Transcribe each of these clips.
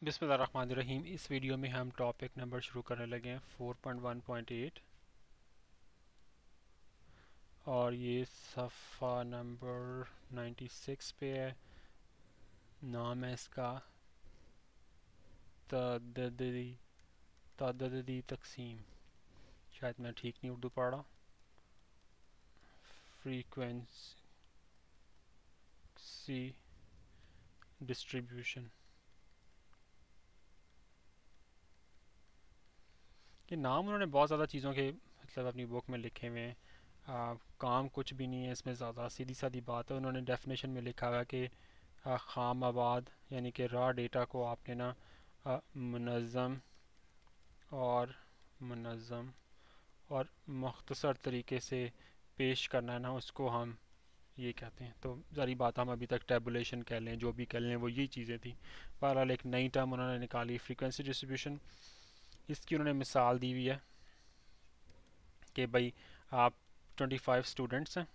बिस्मिल्लाहिर्रहमानिर्रहीम। इस वीडियो में हम टॉपिक नंबर शुरू करने लगे हैं 4.1.8 और ये सफ़ा नंबर 96 पे है। नाम है इसका तअद्दुदी तअद्दुदी तकसीम। शायद मैं ठीक नहीं उर्दू पढ़ रहा। Frequency distribution. ये नाम उन्होंने बहुत ज़्यादा चीज़ों के मतलब अपनी बुक में लिखे हुए हैं। काम कुछ भी नहीं है इसमें, ज़्यादा सीधी सादी बात है। उन्होंने डेफिनेशन में लिखा हुआ है कि ख़ाम आबाद यानी कि रॉ डेटा को आपने ना मुनज़्ज़म और मुनज़्ज़म और मुख्तसर तरीके से पेश करना है ना, उसको हम ये कहते हैं। तो सारी बात हम अभी तक टेबुलेशन कह लें, जो भी कह लें, वो यही चीज़ें थी। बहरहाल एक नई टर्म उन्होंने निकाली, फ्रीक्वेंसी डिस्ट्रीब्यूशन। इसकी उन्होंने मिसाल दी हुई है कि भाई आप 25 स्टूडेंट्स हैं,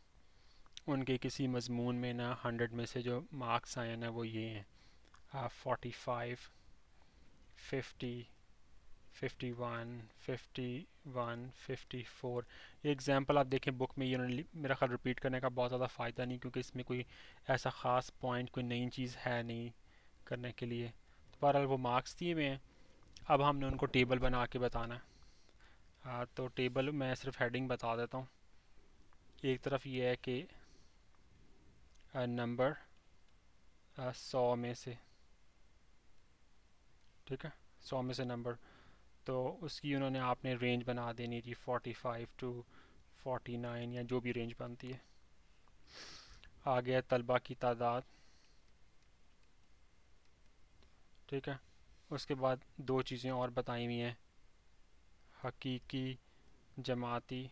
उनके किसी मजमून में ना 100 में से जो मार्क्स आए हैं ना वो ये हैं 45, 50, 51, 51, 54। ये एग्जांपल आप देखें बुक में, ये उन्होंने मेरा ख्याल रिपीट करने का बहुत ज़्यादा फ़ायदा नहीं, क्योंकि इसमें कोई ऐसा ख़ास पॉइंट, कोई नई चीज़ है नहीं करने के लिए। तो बहरहाल वो मार्क्स दिए हुए हैं, अब हमने उनको टेबल बना के बताना है। तो टेबल मैं सिर्फ हेडिंग बता देता हूँ। एक तरफ ये है कि नंबर 100 में से, ठीक है, 100 में से नंबर, तो उसकी उन्होंने आपने रेंज बना देनी थी 45 टू 49 या जो भी रेंज बनती है। आ गया तलबा की तादाद, ठीक है। उसके बाद दो चीज़ें और बताई हुई हैं, हकीकी जमाती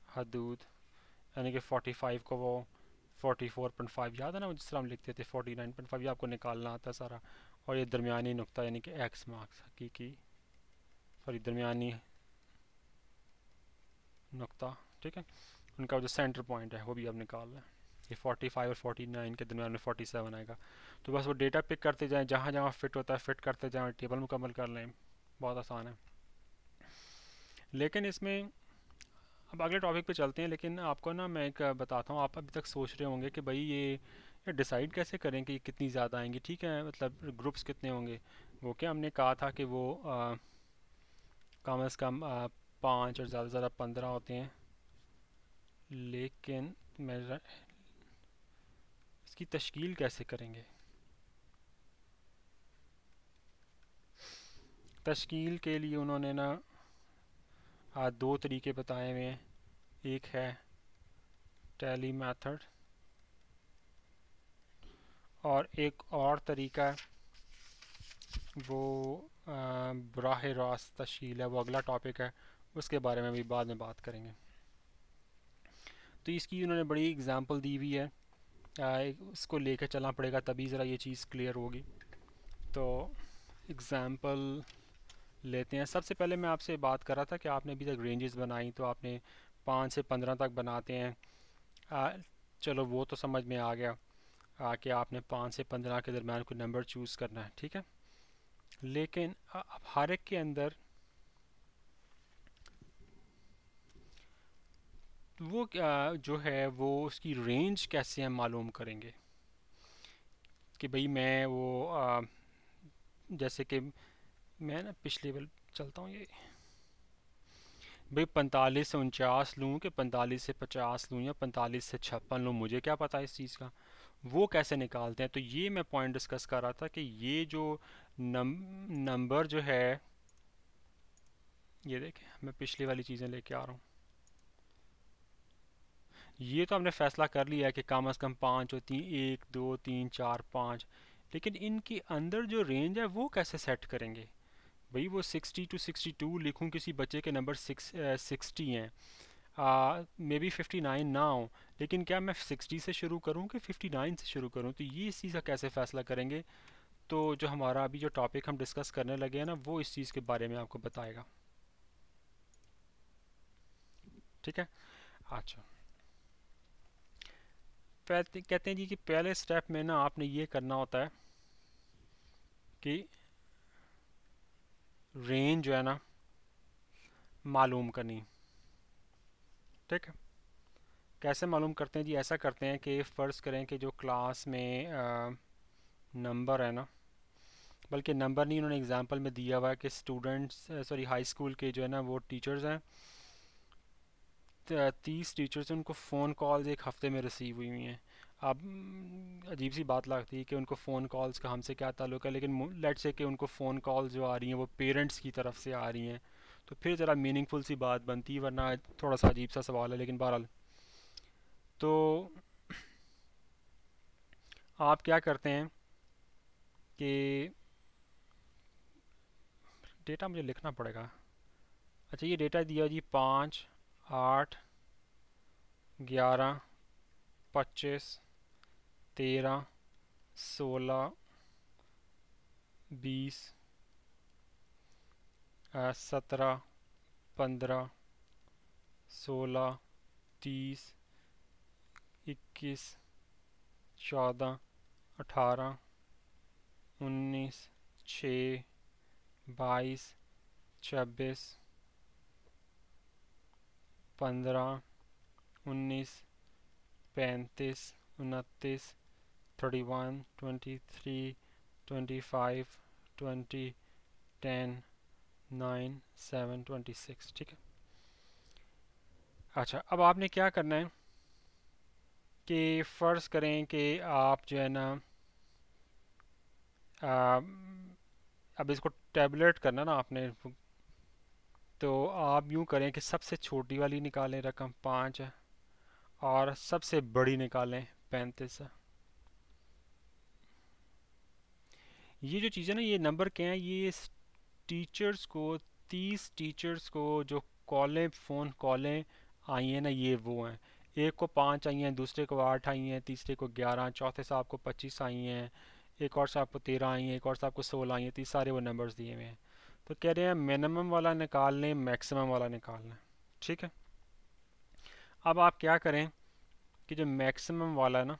हदूद, यानी कि 45 को वो 44.5 याद है ना, वो जिस तरह हम लिखते थे 49.5, ये आपको निकालना आता है सारा। और ये दरमियानी नुक्ता यानी कि एक्स मार्क्स, हकीकी सॉरी दरमियानी नुक्ता, ठीक है। उनका जो सेंटर पॉइंट है वो भी अब निकालना है। ये 45 और 49 के दरमियान में 47 आएगा। तो बस वो डेटा पिक करते जाएं, जहाँ जहाँ फिट होता है फिट करते जाएं, टेबल मुकम्मल कर लें। बहुत आसान है। लेकिन इसमें अब अगले टॉपिक पे चलते हैं, लेकिन आपको ना मैं एक बताता हूँ। आप अभी तक सोच रहे होंगे कि भाई ये डिसाइड कैसे करें कि कितनी ज़्यादा आएंगी, ठीक है, मतलब ग्रुप्स कितने होंगे। वो क्या हमने कहा था कि वो कम अज़ कम 5 और ज़्यादा से ज़्यादा 15 होते हैं। लेकिन मैं इसकी तश्कील कैसे करेंगे? तश्कील के लिए उन्होंने ना दो तरीके बताए हुए हैं। एक है टैली मेथड और एक और तरीका है वो बराह रास्त तश्कील है। वो अगला टॉपिक है, उसके बारे में भी बाद में बात करेंगे। तो इसकी उन्होंने बड़ी एग्जांपल दी हुई है, उसको लेकर चलना पड़ेगा तभी ज़रा ये चीज़ क्लियर होगी। तो एग्जांपल लेते हैं। सबसे पहले मैं आपसे बात कर रहा था कि आपने अभी तक रेंजेस बनाई, तो आपने 5 से 15 तक बनाते हैं। आ, चलो वो तो समझ में आ गया कि आपने 5 से 15 के दरम्यान कोई नंबर चूज़ करना है, ठीक है। लेकिन अब हर एक के अंदर वो जो है वो उसकी रेंज कैसे हम मालूम करेंगे कि भाई मैं वो जैसे कि मैं ना पिछले लेवल चलता हूँ, ये भाई 45 से 49 लूँ कि 45 से 50 लूँ या 45 से 56 लूँ, मुझे क्या पता इस चीज़ का। वो कैसे निकालते हैं? तो ये मैं पॉइंट डिस्कस कर रहा था कि ये जो नंबर जो है, ये देखें मैं पिछली वाली चीज़ें लेके आ रहा हूँ। ये तो हमने फैसला कर लिया है कि कम अज़ कम 5 होती हैं, 1 2 3 4 5। लेकिन इनके अंदर जो रेंज है वो कैसे सेट करेंगे? भाई वो 60 टू 62 लिखूँ, किसी बच्चे के नंबर 60 हैं, मे बी 59 ना हो, लेकिन क्या मैं 60 से शुरू करूँ कि 59 से शुरू करूँ? तो ये इस चीज़ का कैसे फ़ैसला करेंगे? तो जो हमारा अभी जो टॉपिक हम डिस्कस करने लगे हैं ना, वो इस चीज़ के बारे में आपको बताएगा, ठीक है। अच्छा, कहते हैं जी कि पहले स्टेप में ना आपने ये करना होता है कि रेंज जो है ना मालूम करनी। ठीक है, कैसे मालूम करते हैं जी? ऐसा करते हैं कि फ़र्ज़ करें कि जो क्लास में नंबर है ना, बल्कि नंबर नहीं, उन्होंने एग्जांपल में दिया हुआ है कि स्टूडेंट्स, सॉरी हाई स्कूल के जो है ना वो टीचर्स हैं, 30 टीचर्स हैं, उनको फ़ोन कॉल्स एक हफ़्ते में रिसीव हुई हुई हैं। अब अजीब सी बात लगती है कि उनको फ़ोन कॉल्स का हमसे क्या ताल्लुक़ है, लेकिन लेट से कि उनको फ़ोन कॉल्स जो आ रही हैं वो पेरेंट्स की तरफ से आ रही हैं, तो फिर ज़रा मीनिंगफुल सी बात बनती है, वरना थोड़ा सा अजीब सा सवाल है। लेकिन बहरहाल, तो आप क्या करते हैं कि डेटा मुझे लिखना पड़ेगा। अच्छा, ये डेटा दिया जी 5, 8, 11, 25, 13, 16, 20, 17, 15, 16, 30, 21, 14, 18, 19, 6, 22, 26, 15, 19, 35, 29, 31, 23, 25, 20, 10, 9, 7, 26। ठीक है। अच्छा, अब आपने क्या करना है कि फ़र्ज़ करें कि आप जो है ना आ, अब इसको टैबलेट करना ना आपने, तो आप यूँ करें कि सबसे छोटी वाली निकालें, रकम 5 है, और सबसे बड़ी निकालें, 35 है। ये जो चीज़ें ना, ये नंबर क्या हैं, ये टीचर्स को, 30 टीचर्स को जो कॉलें, फ़ोन कॉलें आई हैं ना, ये वो हैं। एक को 5 आई हैं, दूसरे को 8 आई हैं, तीसरे को 11, चौथे साहब को 25 आई हैं, एक और साहब को 13 आई हैं, एक और साहब को 16 आई हैं, तो सारे वो नंबर्स दिए हुए हैं। तो कह रहे हैं मिनिमम वाला निकाल लें, मैक्सिमम वाला निकाल लें। ठीक है, अब आप क्या करें कि जो मैक्सिमम वाला है ना,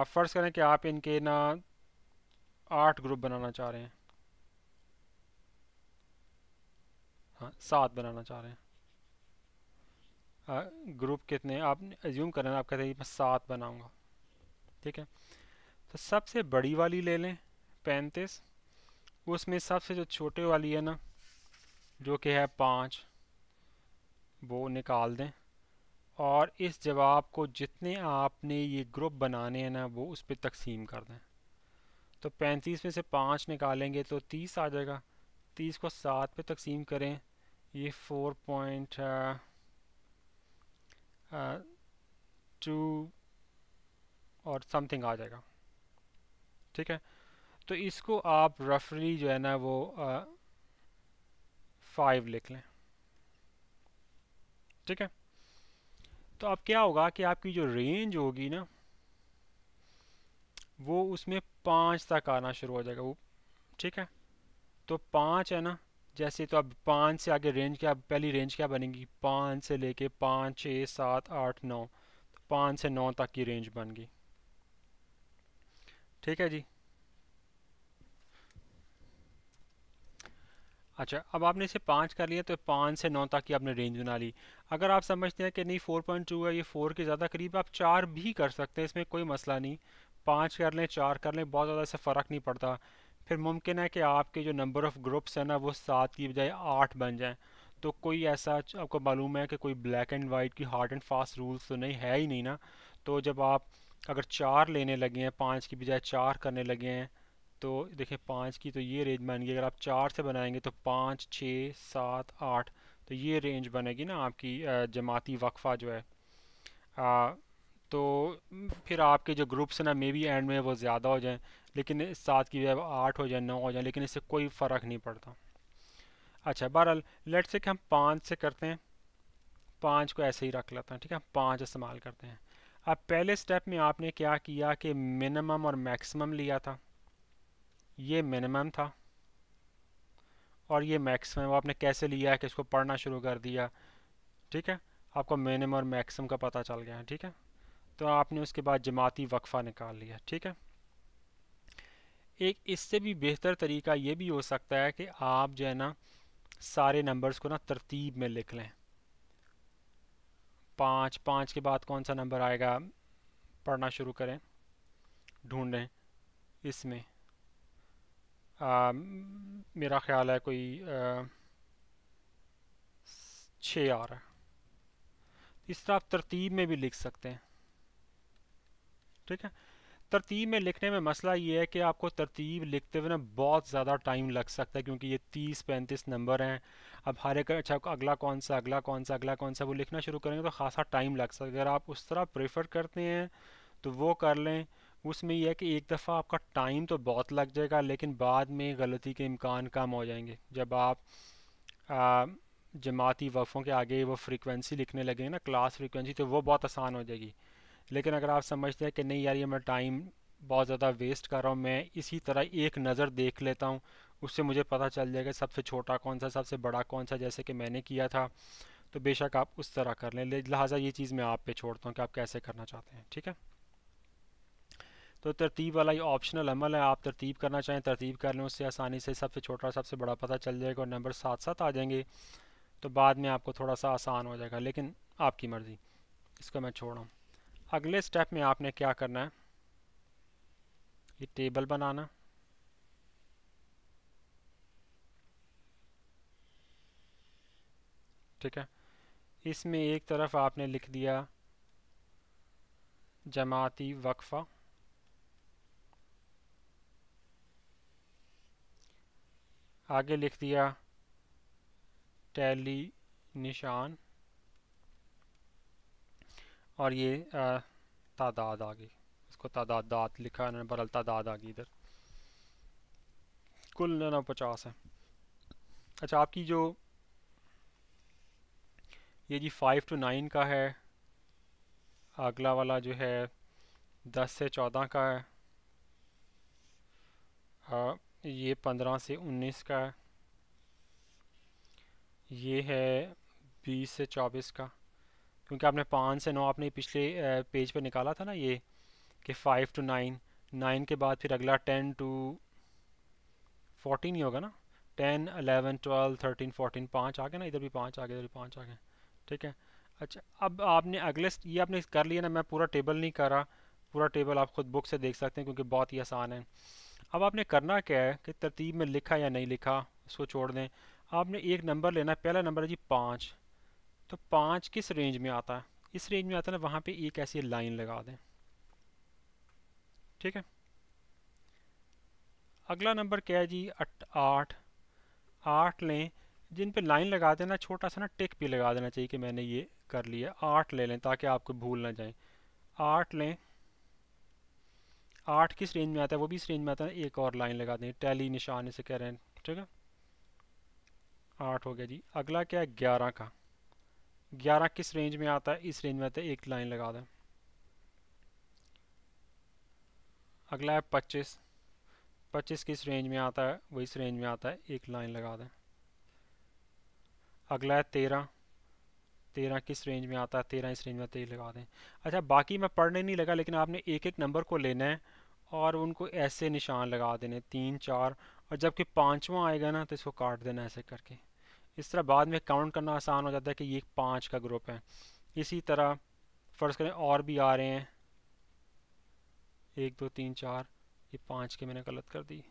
फ़र्ज़ करें कि आप इनके ना 8 ग्रुप बनाना चाह रहे हैं, हाँ 7 बनाना चाह रहे हैं। ग्रुप कितने आप एज्यूम करें, आप कहते हैं मैं 7 बनाऊंगा। ठीक है, तो सबसे बड़ी वाली ले लें, 35, उसमें सबसे जो छोटे वाली है ना, जो कि है 5, वो निकाल दें, और इस जवाब को जितने आपने ये ग्रुप बनाने हैं ना वो उस पर तकसीम कर दें। तो 35 में से 5 निकालेंगे तो 30 आ जाएगा, 30 को 7 पे तकसीम करें, ये 4.2 और समथिंग आ जाएगा। ठीक है, तो इसको आप रफली जो है ना वो 5 लिख लें। ठीक है, तो अब क्या होगा कि आपकी जो रेंज होगी ना वो उसमें 5 तक आना शुरू हो जाएगा वो। ठीक है, तो 5 है ना, जैसे तो अब 5 से आगे रेंज क्या, पहली रेंज क्या बनेगी, 5 से लेके 5, 6, 7, 8, 9, तो 5 से 9 तक की रेंज बन गई। ठीक है जी। अच्छा, अब आपने इसे 5 कर लिया, तो 5 से 9 तक की आपने रेंज बना ली। अगर आप समझते हैं कि नहीं 4.2 है, ये 4 के ज़्यादा करीब, आप 4 भी कर सकते हैं, इसमें कोई मसला नहीं। 5 कर लें, 4 कर लें, बहुत ज़्यादा इससे फ़र्क नहीं पड़ता। फिर मुमकिन है कि आपके जो नंबर ऑफ़ ग्रुप्स हैं ना वो 7 की बजाय 8 बन जाएं। तो कोई ऐसा आपको मालूम है कि कोई ब्लैक एंड वाइट की हार्ड एंड फास्ट रूल्स तो नहीं है ही नहीं ना। तो जब आप अगर 4 लेने लगे हैं, 5 की बजाय 4 करने लगे हैं, तो देखिए 5 की तो ये रेंज बन गई। अगर आप 4 से बनाएंगे तो 5, 6, 7, 8, तो ये रेंज बनेगी ना आपकी जमाती वक्फ़ा जो है। आ, तो फिर आपके जो ग्रुप्स हैं ना मे बी एंड में वो ज़्यादा हो जाएं, लेकिन 7 की बजाय 8 हो जाए, 9 हो जाए, लेकिन इससे कोई फ़र्क नहीं पड़ता। अच्छा, बहरहाल लेट से कि हम 5 से करते हैं, 5 को ऐसे ही रख लेते हैं। ठीक है, 5 इस्तेमाल करते हैं। अब पहले स्टेप में आपने क्या किया कि मिनिमम और मैक्सिमम लिया था, ये मिनिमम था और ये मैक्सिमम। वो आपने कैसे लिया है कि इसको पढ़ना शुरू कर दिया। ठीक है, आपको मिनिमम और मैक्सिमम का पता चल गया है। ठीक है, तो आपने उसके बाद जमाती वक्फ़ा निकाल लिया। ठीक है, एक इससे भी बेहतर तरीका ये भी हो सकता है कि आप जो है ना सारे नंबर्स को ना तरतीब में लिख लें। पाँच, पाँच के बाद कौन सा नंबर आएगा, पढ़ना शुरू करें, ढूंढें इसमें। मेरा ख्याल है कोई 6 आ रहा है। इस तरह आप तरतीब में भी लिख सकते हैं। ठीक है। तरतीब में लिखने में मसला ये है कि आपको तरतीब लिखते हुए ना बहुत ज़्यादा टाइम लग सकता है, क्योंकि ये 30-35 नंबर हैं। अब हर एक अच्छा अगला कौन सा, अगला कौन सा, अगला कौन सा, वो लिखना शुरू करेंगे तो खासा टाइम लग सकता है। अगर आप उस तरह प्रेफर करते हैं तो वो कर लें। उसमें यह है कि एक दफ़ा आपका टाइम तो बहुत लग जाएगा, लेकिन बाद में गलती के इम्कान कम हो जाएंगे। जब आप आ, जमाती वक्फ़ों के आगे वो फ्रीक्वेंसी लिखने लगेंगे ना, क्लास फ्रीक्वेंसी, तो वो बहुत आसान हो जाएगी। लेकिन अगर आप समझते हैं कि नहीं यार, ये मैं टाइम बहुत ज़्यादा वेस्ट कर रहा हूँ, मैं इसी तरह एक नज़र देख लेता हूँ, उससे मुझे पता चल जाएगा सबसे छोटा कौन सा, सबसे बड़ा कौन सा, जैसे कि मैंने किया था, तो बेशक आप उस तरह कर लें। लिहाजा ये चीज़ मैं आप पे छोड़ता हूँ कि आप कैसे करना चाहते हैं। ठीक है। तो तरतीब वाला ये ऑप्शनल अमल है, आप तरतीब करना चाहें तरतीब कर लें, उससे आसानी से सबसे छोटा सबसे बड़ा पता चल जाएगा और नंबर साथ साथ आ जाएंगे। तो बाद में आपको थोड़ा सा आसान हो जाएगा, लेकिन आपकी मर्ज़ी, इसको मैं छोड़ रहा हूँ। अगले स्टेप में आपने क्या करना है, ये टेबल बनाना। ठीक है। इसमें एक तरफ आपने लिख दिया जमाती वक्फ़ा, आगे लिख दिया टैली निशान, और ये तादाद आ गई, इसको तादाद लिखा है, बरल तादाद आ गई इधर। कुल 950 है। अच्छा, आपकी जो ये जी 5 to 9 का है, अगला वाला जो है 10 से 14 का है, ये 15 से 19 का है, ये है 20 से 24 का। क्योंकि आपने 5 से 9 आपने पिछले पेज पे निकाला था ना, ये कि 5 to 9, 9 के बाद फिर अगला 10 to 14 ही होगा ना। 10, 11, 12, 13, 14, 5 आ गया ना, इधर भी 5 आ गया, इधर भी 5 आ गया। ठीक है। अच्छा, अब आपने ये आपने कर लिया ना, मैं पूरा टेबल नहीं कर रहा, पूरा टेबल आप खुद बुक से देख सकते हैं क्योंकि बहुत ही आसान है। अब आपने करना क्या है कि तरतीब में लिखा या नहीं लिखा उसको छोड़ दें। आपने एक नंबर लेना है, पहला नंबर है जी 5। तो 5 किस रेंज में आता है, इस रेंज में आता है ना, वहाँ पे एक ऐसी लाइन लगा दें। ठीक है। अगला नंबर क्या है जी, 8। 8 लें, जिन पे लाइन लगा देना, छोटा सा ना टिक भी लगा देना चाहिए कि मैंने ये कर लिया। 8 ले लें ताकि आपको भूल ना जाए। 8 लें, 8 किस रेंज में आता है, वो भी इस रेंज में आता है, एक और लाइन लगा दें, टैली निशान इसे कह रहे हैं। ठीक है। 8 हो गया जी। अगला क्या है, 11 का। 11 किस रेंज में आता है, इस रेंज में आता है, एक लाइन लगा दें। अगला है 25। 25 किस रेंज में आता है, वो इस रेंज में आता है, एक लाइन लगा दें। अगला है 13। 13 किस रेंज में आता है, 13 इस रेंज में, 13 लगा दें। अच्छा, बाकी मैं पढ़ने नहीं लगा, लेकिन आपने एक एक नंबर को लेना है और उनको ऐसे निशान लगा देने, 3, 4, और जबकि पाँचवा आएगा ना तो इसको काट देना ऐसे करके। इस तरह बाद में काउंट करना आसान हो जाता है कि ये 5 का ग्रुप है। इसी तरह फ़र्ज़ करें और भी आ रहे हैं, 1, 2, 3, 4, ये 5 के मैंने गलत कर दी।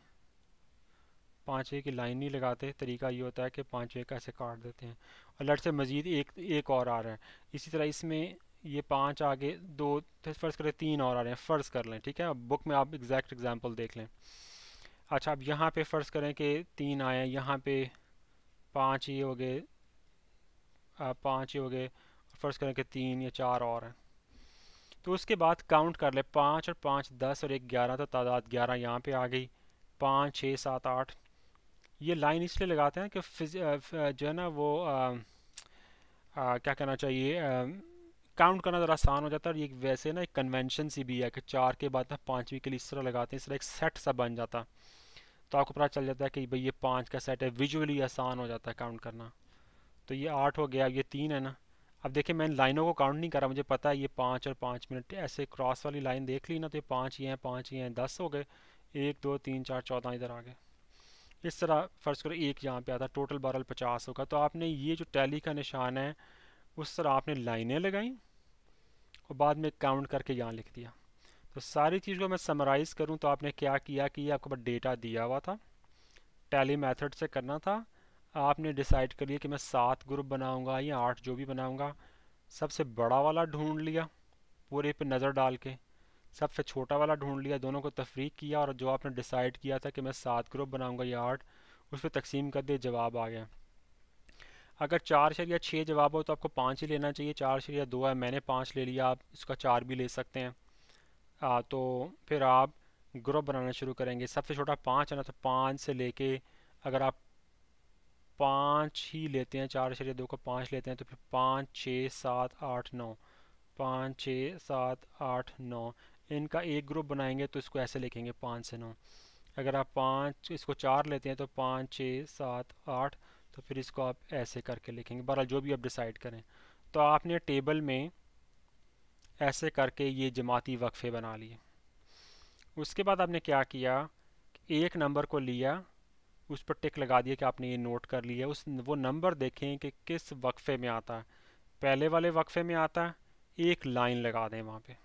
पाँचवें की लाइन नहीं लगाते, तरीका ये होता है कि पाँचवें का ऐसे काट देते हैं। और लट से मज़ीद एक एक और आ रहा है। इसी तरह इसमें ये 5 आगे, 2, तो फ़र्ज़ करें 3 और आ रहे हैं, फ़र्ज़ कर लें। ठीक है, अब बुक में आप एग्जैक्ट एग्जांपल देख लें। अच्छा, अब यहाँ पे फ़र्ज़ करें कि 3 आए, यहाँ पे 5 ही हो गए, 5 ही हो गए, फ़र्ज़ करें कि 3 या 4 और हैं। तो उसके बाद काउंट कर ले, 5 और 5 10 और 1 11, तो तादाद 11 यहाँ पे आ गई। 5, 6, 7, 8। ये लाइन इसलिए लगाते हैं कि जो है ना वो क्या कहना चाहिए, काउंट करना ज़रा आसान हो जाता है। और ये वैसे ना एक कन्वेंशन सी भी है कि 4 के बाद ना 5वीं के लिए इस तरह लगाते हैं, इस तरह एक सेट सा बन जाता। तो आपको पता चल जाता है कि भाई ये 5 का सेट है, विजुअली आसान हो जाता है काउंट करना। तो ये 8 हो गया, ये 3 है ना। अब देखिए, मैंने लाइनों को काउंट नहीं करा, मुझे पता है ये 5 और 5 मिनट, ऐसे क्रॉस वाली लाइन देख ली ना, तो ये 5 ही हैं, 5 ही हैं, 10 हो गए। 1 2 3 4 14 इधर आ गए। इस तरह फ़र्ज़ करो एक यहाँ पे आता, टोटल बहरहाल 50 होगा। तो आपने ये जो टैली का निशान है उस तरह आपने लाइनें लगाई और बाद में काउंट करके यहाँ लिख दिया। तो सारी चीज़ को मैं समराइज़ करूँ तो आपने क्या किया कि ये आपके पास डेटा दिया हुआ था, टैली मेथड से करना था। आपने डिसाइड कर लिया कि मैं 7 ग्रुप बनाऊंगा या 8 जो भी बनाऊंगा। सबसे बड़ा वाला ढूंढ लिया पूरे पे नज़र डाल के, सबसे छोटा वाला ढूंढ लिया, दोनों को तफरीक किया और जो आपने डिसाइड किया था कि मैं 7 ग्रुप बनाऊंगा या 8, उस पर तकसीम कर दिया, जवाब आ गया। अगर 4 या 6 जवाब हो तो आपको 5 ही लेना चाहिए। 4 या 2 है, मैंने 5 ले लिया, आप इसका 4 भी ले सकते हैं। तो फिर आप ग्रुप बनाना शुरू करेंगे। सबसे छोटा 5 है ना, तो 5 से लेके अगर आप 5 ही लेते हैं, 4 या 2 को 5 लेते हैं, तो फिर 5 6 7 8 9, 5 6 7 8 9, इनका एक ग्रुप बनाएंगे तो इसको ऐसे लिखेंगे 5 से 9। अगर आप 5 इसको 4 लेते हैं तो 5 6 7 8, तो फिर इसको आप ऐसे करके लिखेंगे। बहरहाल जो भी आप डिसाइड करें। तो आपने टेबल में ऐसे करके ये जमाती वक्फे बना लिए। उसके बाद आपने क्या किया, एक नंबर को लिया, उस पर टिक लगा दिया कि आपने ये नोट कर लिया। उस वो नंबर देखें कि किस वक्फे में आता है। पहले वाले वक्फे में आता है, एक लाइन लगा दें वहाँ पे।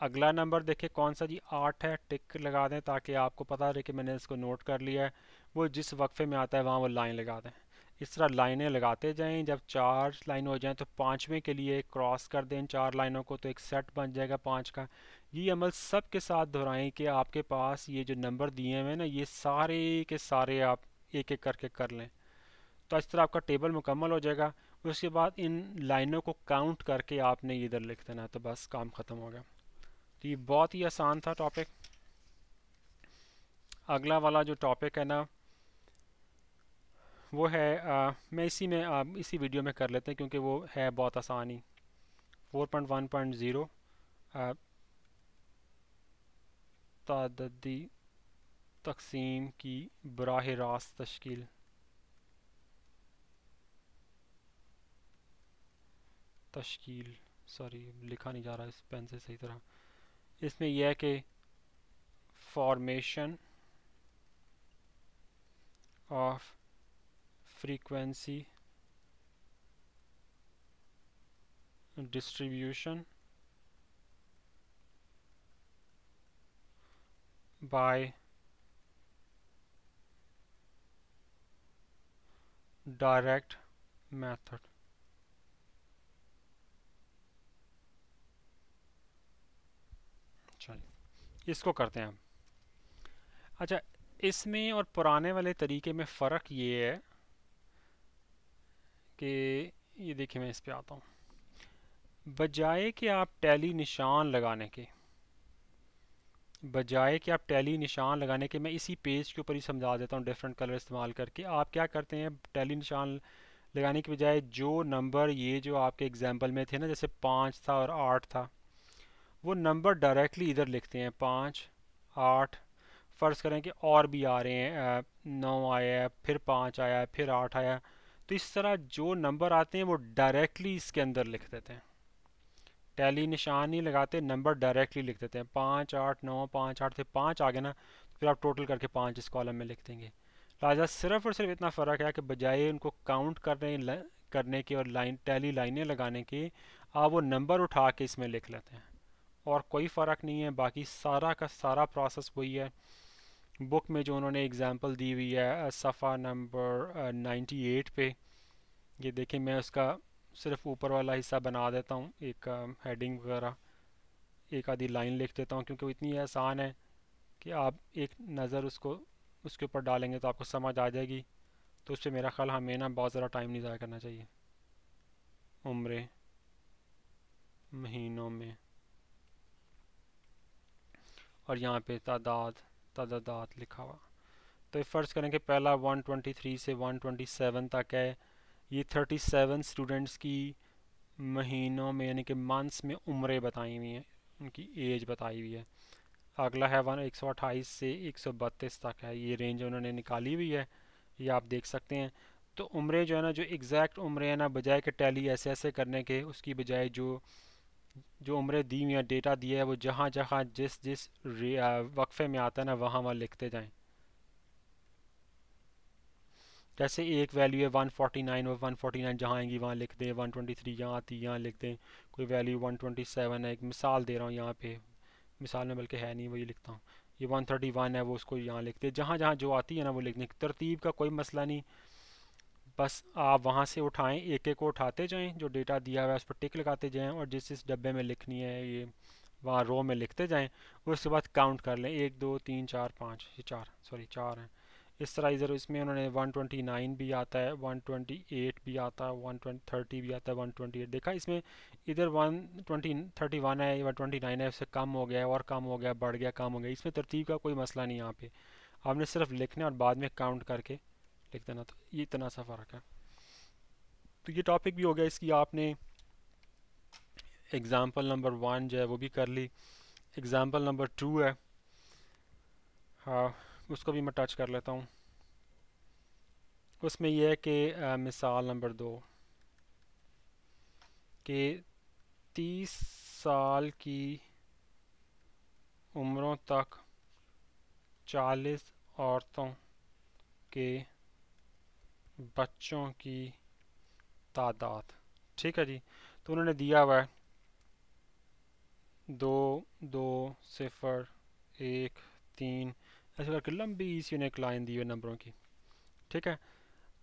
अगला नंबर देखें कौन सा जी, 8 है, टिक लगा दें ताकि आपको पता रहे कि मैंने इसको नोट कर लिया है। वो जिस वक्फे में आता है वहाँ वो लाइन लगा दें। इस तरह लाइनें लगाते जाएं। जब 4 लाइन हो जाएं तो पाँचवें के लिए क्रॉस कर दें 4 लाइनों को, तो एक सेट बन जाएगा 5 का। ये अमल सब के साथ दोहराएं कि आपके पास ये जो नंबर दिए हुए हैं ना, ये सारे के सारे आप एक एक करके कर लें। तो इस तरह आपका टेबल मुकम्मल हो जाएगा। उसके बाद इन लाइनों को काउंट करके आपने इधर लिख देना, तो बस काम ख़त्म हो गया। तो ये बहुत ही आसान था टॉपिक। अगला वाला जो टॉपिक है ना, वो है मैं इसी में इसी वीडियो में कर लेते हैं क्योंकि वो है बहुत आसान ही। 4.1.0 ताददी तकसीम की बराह रास्त तश्कील। तश्कील, सॉरी लिखा नहीं जा रहा इस पेन से सही तरह। इसमें यह है कि formation of frequency distribution by direct method. चलिए इसको करते हैं हम। अच्छा, इसमें और पुराने वाले तरीके में फ़र्क ये है कि ये देखिए मैं इस पे आता हूँ। बजाय कि आप टैली निशान लगाने के, मैं इसी पेज के ऊपर ही समझा देता हूँ डिफरेंट कलर इस्तेमाल करके। आप क्या करते हैं, टैली निशान लगाने के बजाय जो नंबर ये जो आपके एग्जाम्पल में थे ना, जैसे 5 था और 8 था, वो नंबर डायरेक्टली इधर लिखते हैं। 5 8, फ़र्ज़ करें कि और भी आ रहे हैं, 9 आया है, फिर 5 आया है, फिर 8 आया। तो इस तरह जो नंबर आते हैं वो डायरेक्टली इसके अंदर लिख देते हैं। टैली निशान नहीं लगाते, नंबर डायरेक्टली लिख देते हैं। 5 8 9, 5 8 से 5 आ गए ना, फिर आप टोटल करके 5 इस कॉलम में लिख देंगे। लिहाजा सिर्फ और सिर्फ इतना फ़र्क है कि बजाय उनको काउंट करने के और टैली लाइनें लगाने के, आप वो नंबर उठा के इसमें लिख लेते हैं। और कोई फ़र्क नहीं है, बाकी सारा का सारा प्रोसेस वही है। बुक में जो उन्होंने एग्जांपल दी हुई है सफ़ा नंबर 98 पे, ये देखें, मैं उसका सिर्फ ऊपर वाला हिस्सा बना देता हूँ, एक हेडिंग वगैरह, एक आधी लाइन लिख देता हूँ क्योंकि वो इतनी आसान है कि आप एक नज़र उसको उसके ऊपर डालेंगे तो आपको समझ आ जाएगी। तो उससे मेरा ख्याल हमें ना बहुत ज़्यादा टाइम नहीं ज़ाया करना चाहिए। उम्रे महीनों में, और यहाँ पे तादादात लिखा हुआ। तो फ़र्ज़ करें कि पहला 123 से 127 तक है। ये 37 स्टूडेंट्स की महीनों में यानी कि मंथ्स में उम्रें बताई हुई हैं, उनकी एज बताई हुई है। अगला है 128 से 132 तक है, ये रेंज उन्होंने निकाली हुई है, ये आप देख सकते हैं। तो उम्रें जो है ना, जो एग्जैक्ट उम्रें हैं ना, बजाय के टैली ऐसे ऐसे करने के, उसकी बजाय जो जो उम्रें दी हुई हैं, डेटा दिया है, वो जहाँ जहाँ जिस जिस वक्फे में आता है ना, वहाँ वहाँ लिखते जाएं। जैसे एक वैल्यू है 149, और 149 जहाँ आएंगी वहाँ लिख दें, 123 यहाँ आती है यहाँ लिख दें। कोई वैल्यू 127 है, एक मिसाल दे रहा हूँ यहाँ पे, मिसाल में बल्कि है नहीं, वही लिखता हूँ। ये 131 है, वो उसको यहाँ लिख दे, जहाँ जहाँ जो आती है ना वो लिखने की। तरतीब का कोई मसला नहीं, बस आप वहाँ से उठाएं, एक एक को उठाते जाएं, जो डेटा दिया हुआ है उस पर टिक लगाते जाएं, और जिस जिस डब्बे में लिखनी है ये वहाँ रो में लिखते जाएं। उसके बाद काउंट कर लें, 1 2 3 4 5, ये चार, सॉरी चार हैं। इस तरह इधर इसमें उन्होंने 129 भी आता है, 128 भी आता है, 130 भी आता है, 128 देखा इसमें। इधर 131 है, 129 है, उससे कम हो गया और कम हो गया, बढ़ गया, कम हो गया। इसमें तरतीब का कोई मसला नहीं। यहाँ पे आपने सिर्फ लिखना है और बाद में काउंट करके लिख देना। तो ये इतना सा फ़र्क है। तो ये टॉपिक भी हो गया इसकी। आपने एग्ज़ाम्पल नंबर 1 जो है वो भी कर ली। एग्ज़ाम्पल नंबर 2 है, हाँ, उसको भी मैं टच कर लेता हूँ। उसमें यह है कि मिसाल नंबर 2 कि 30 साल की उम्रों तक 40 औरतों के बच्चों की तादाद। ठीक है जी। तो उन्होंने दिया हुआ है 2 2 0 1 3, ऐसे करके लंबी सी उन्हें एक लाइन दी हुई है नंबरों की। ठीक है।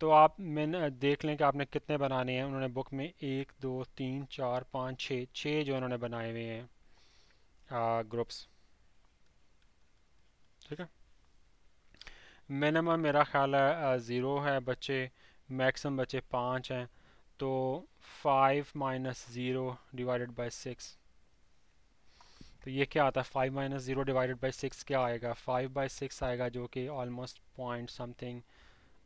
तो आप मैंने देख लें कि आपने कितने बनाने हैं। उन्होंने बुक में 1 2 3 4 5 6 6 जो उन्होंने बनाए हुए हैं ग्रुप्स। ठीक है। मिनिमम मेरा ख्याल है 0 है बच्चे, मैक्सिमम बच्चे 5 हैं। तो 5 - 0 ÷ 6, तो ये क्या आता है? 5 - 0 ÷ 6 क्या आएगा? 5/6 आएगा, जो कि ऑलमोस्ट पॉइंट समथिंग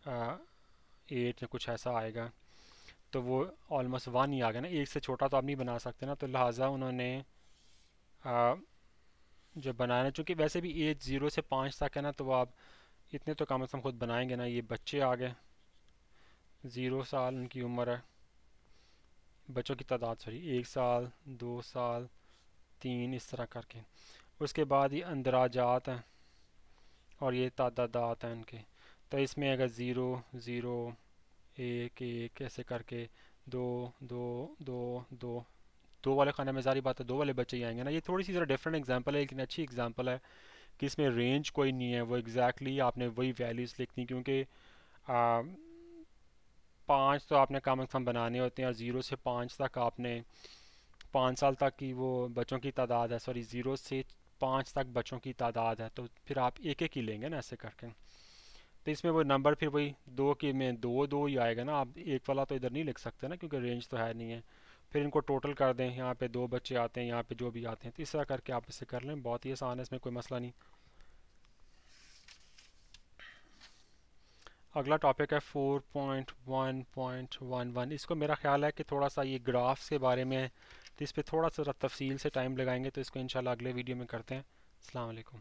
8 या कुछ ऐसा आएगा। तो वो ऑलमोस्ट 1 ही आ गया ना, एक से छोटा तो आप नहीं बना सकते ना। तो लिहाजा उन्होंने आ, जो बनाया, चूँकि वैसे भी एज 0 से 5 तक है ना, तो वो आप इतने तो कम से कम खुद बनाएंगे ना। ये बच्चे आ गए, 0 साल उनकी उम्र है, बच्चों की तादाद, सॉरी, 1 साल, 2 साल, 3, इस तरह करके। उसके बाद ये अंदराजात हैं और ये तादादात हैं उनके। तो इसमें अगर 0 0 1 1 ऐसे करके 2 2 2 2, दो वाले खाने में ज़ाहिर बात है 2 वाले बच्चे ही आएंगे ना। ये थोड़ी सी ज़रा डिफरेंट एग्जांपल है, लेकिन अच्छी एग्जांपल है कि इसमें रेंज कोई नहीं है। वो एग्जैक्टली आपने वही वैल्यूज़ लिखनी, क्योंकि 5 तो आपने कम से कम बनाने होते हैं, और 0 से 5 तक आपने 5 साल तक की वो बच्चों की तादाद है, सॉरी 0 से 5 तक बच्चों की तादाद है। तो फिर आप एक एक ही लेंगे ना ऐसे करके। तो इसमें वो नंबर फिर वही दो के में दो दो ही आएगा ना। आप एक वाला तो इधर नहीं लिख सकते ना, क्योंकि रेंज तो है नहीं है। फिर इनको टोटल कर दें, यहाँ पे 2 बच्चे आते हैं, यहाँ पे जो भी आते हैं, तो इस तरह करके आप इसे कर लें। बहुत ही आसान है, इसमें कोई मसला नहीं। अगला टॉपिक है 4.1.11। इसको मेरा ख्याल है कि थोड़ा सा ये ग्राफ्स के बारे में है, तो इस पर थोड़ा सा तफसील से टाइम लगाएंगे। तो इसको इंशाल्लाह अगले वीडियो में करते हैं। अस्सलाम वालेकुम।